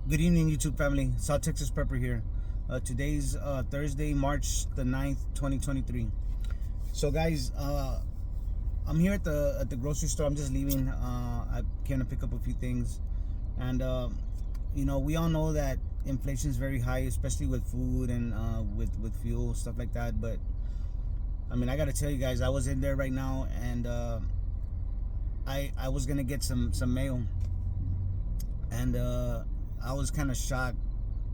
Good evening, YouTube family. South Texas Prepper here. Today's Thursday, March the 9th, 2023. So, guys, I'm here at the grocery store. I'm just leaving. I came to pick up a few things, and we all know that inflation is very high, especially with food and with fuel, stuff like that. But I mean, I gotta tell you guys, I was in there right now, and I was gonna get some mayo, and I was kind of shocked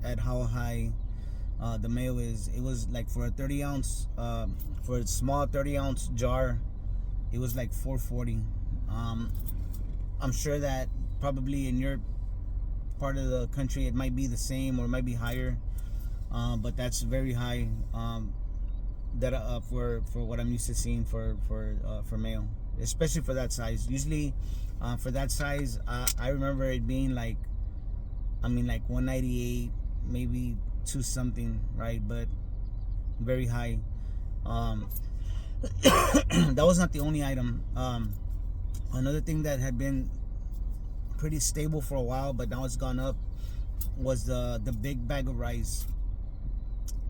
at how high the mayo is. It was like for a 30 ounce, for a small 30 ounce jar, it was like $4.40. I'm sure that probably in your part of the country it might be the same or it might be higher, but that's very high. That for what I'm used to seeing for mayo, especially for that size. Usually, for that size, I remember it being like, like 198, maybe 2 something, right? But very high. That was not the only item. Another thing that had been pretty stable for a while, but now it's gone up, was the big bag of rice.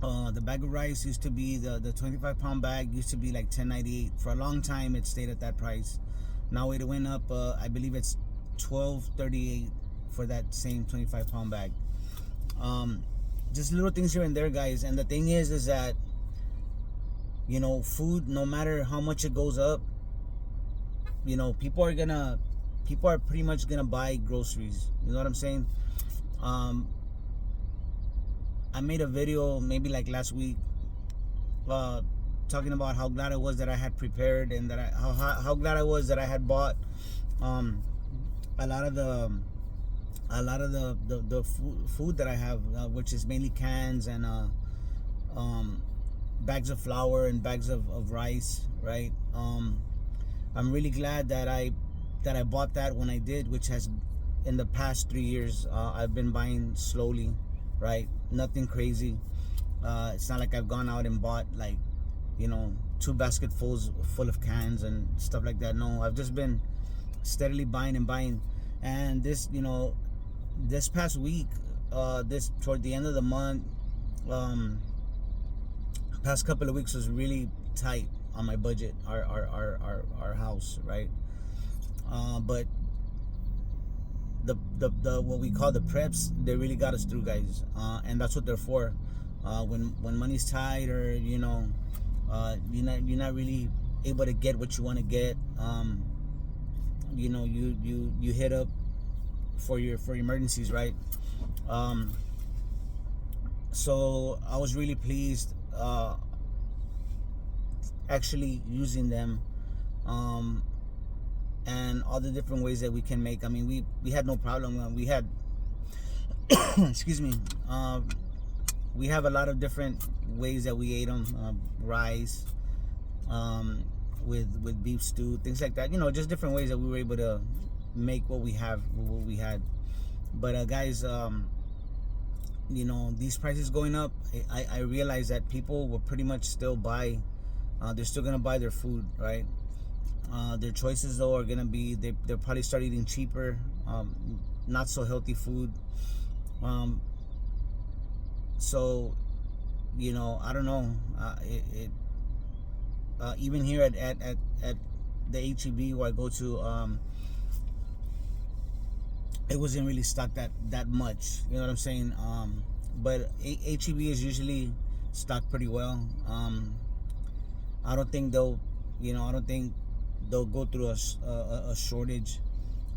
The bag of rice used to be the 25-pound bag used to be like $10.98. For a long time, it stayed at that price. Now it went up. I believe it's $12.38 for that same 25-pound bag. Just little things here and there, guys. And the thing is that food, no matter how much it goes up, people are pretty much gonna buy groceries. You know what I'm saying? I made a video maybe like last week, talking about how glad I was that I had prepared, and that how glad I was that I had bought a lot of the food that I have, which is mainly cans and bags of flour and bags of rice, right? I'm really glad that I bought that when I did, which has, in the past 3 years, I've been buying slowly, right? Nothing crazy. It's not like I've gone out and bought like 2 basketfuls full of cans and stuff like that. No, I've just been steadily buying and buying. And this past week, this toward the end of the month, past couple of weeks was really tight on my budget, our house, right? But the what we call the preps, they really got us through, guys, and that's what they're for. When money's tight, or you're not really able to get what you want to get, you hit up for your emergencies, right? So I was really pleased, actually using them, and all the different ways that we can make. I mean, we had no problem. We had excuse me, we have a lot of different ways that we ate them. Rice, with beef stew, things like that. Just different ways that we were able to make what we had. But guys, these prices going up, I realize that people will pretty much still buy. They're still gonna buy their food, right? Their choices though are gonna be, they'll probably start eating cheaper, not so healthy food. So I don't know. Even here at the HEB where I go to, it wasn't really stocked that much. You know what I'm saying? But HEB is usually stocked pretty well. I don't think they'll go through a shortage.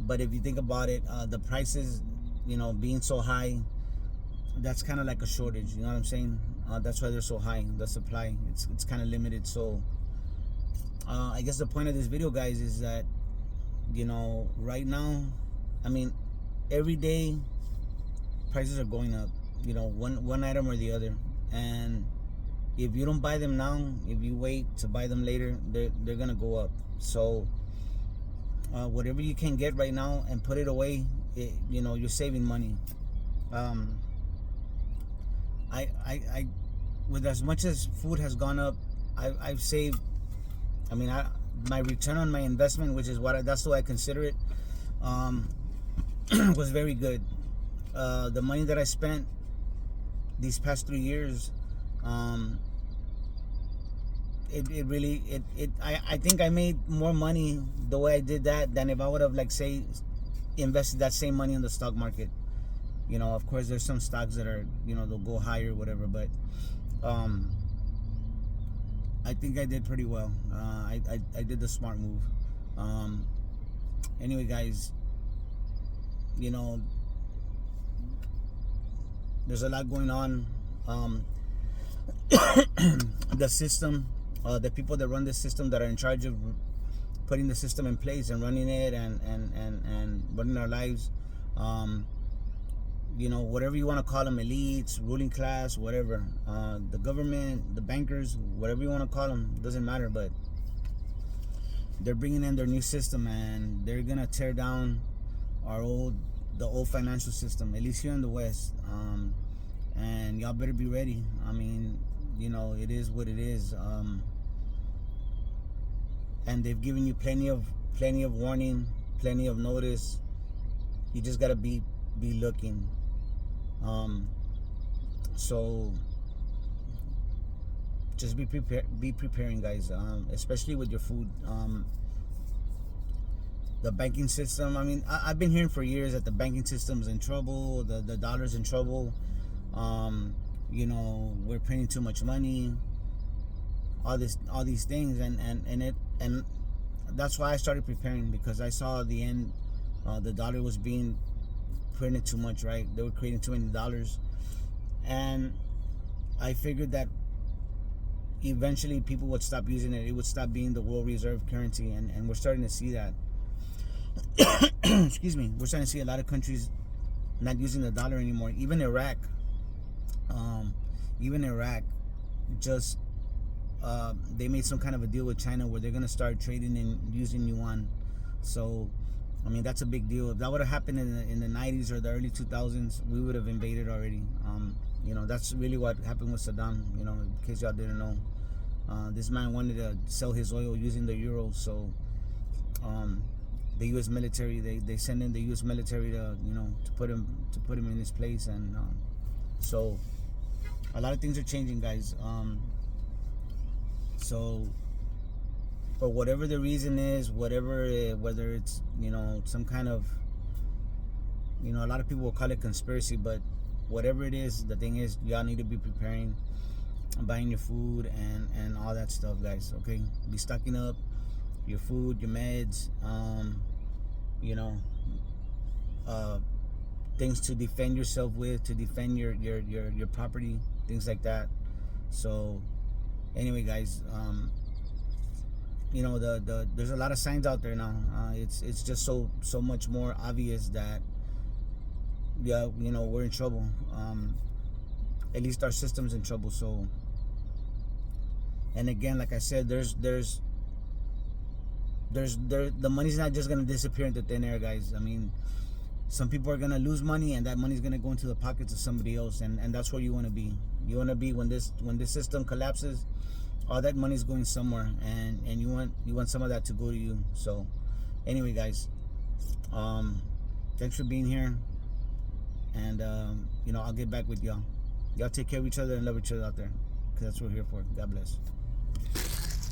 But if you think about it, the prices, being so high, that's kind of like a shortage. You know what I'm saying? That's why they're so high. The supply, it's kind of limited. So I guess the point of this video, guys, is that right now, every day prices are going up. One item or the other, and if you don't buy them now, if you wait to buy them later, they're gonna go up. So whatever you can get right now and put it away, you're saving money. I with as much as food has gone up, I've saved. My return on my investment, which is that's what I consider it, was very good. the money that I spent these past 3 years, it really I think I made more money the way I did that than if I would have, like, say, invested that same money in the stock market. You know, of course there's some stocks that are, you know, they'll go higher, whatever, but I think I did pretty well. I did the smart move. Anyway, guys, you know, there's a lot going on. The system, the people that run the system, that are in charge of putting the system in place and running it, and running our lives, you know, whatever you want to call them, elites, ruling class, whatever, the government, the bankers, whatever you want to call them, doesn't matter, but they're bringing in their new system, and they're gonna tear down the old financial system, at least here in the West. And y'all better be ready. I mean, you know, it is what it is. And they've given you plenty of warning, plenty of notice. You just gotta be looking. So just be preparing, guys, especially with your food. The banking system, I mean, I've been hearing for years that the banking system's in trouble, the dollar's in trouble. You know, we're printing too much money, all these things, and that's why I started preparing, because I saw the end. The dollar was being printed too much, right? They were creating too many dollars, and I figured that eventually people would stop using it. It would stop being the world reserve currency, and we're starting to see that. Excuse me. We're starting to see a lot of countries not using the dollar anymore. Even Iraq, just they made some kind of a deal with China where they're gonna start trading and using yuan. So, I mean, that's a big deal. If that would have happened in the 90s or the early 2000s, we would have invaded already. You know, that's really what happened with Saddam. You know, in case y'all didn't know, this man wanted to sell his oil using the euro. So, the U.S. military, they send in the U.S. military to, you know, to put him in his place, and so a lot of things are changing, guys. So for whatever the reason is, whether it's, you know, some kind of, you know, a lot of people will call it conspiracy, but whatever it is, the thing is, y'all need to be preparing, buying your food and all that stuff, guys. Okay, be stocking up your food, your meds, you know, things to defend yourself with, to defend your property, things like that. So anyway, guys, you know, there's a lot of signs out there now. It's just so much more obvious that, yeah, you know, we're in trouble. At least our system's in trouble. So, and again, like I said, the money's not just gonna disappear into thin air, guys. I mean, some people are gonna lose money, and that money's gonna go into the pockets of somebody else, and that's where you want to be. You want to be when this system collapses, all that money's going somewhere, and you want some of that to go to you. So anyway, guys, thanks for being here, and you know, I'll get back with y'all. Y'all take care of each other and love each other out there, because that's what we're here for. God bless.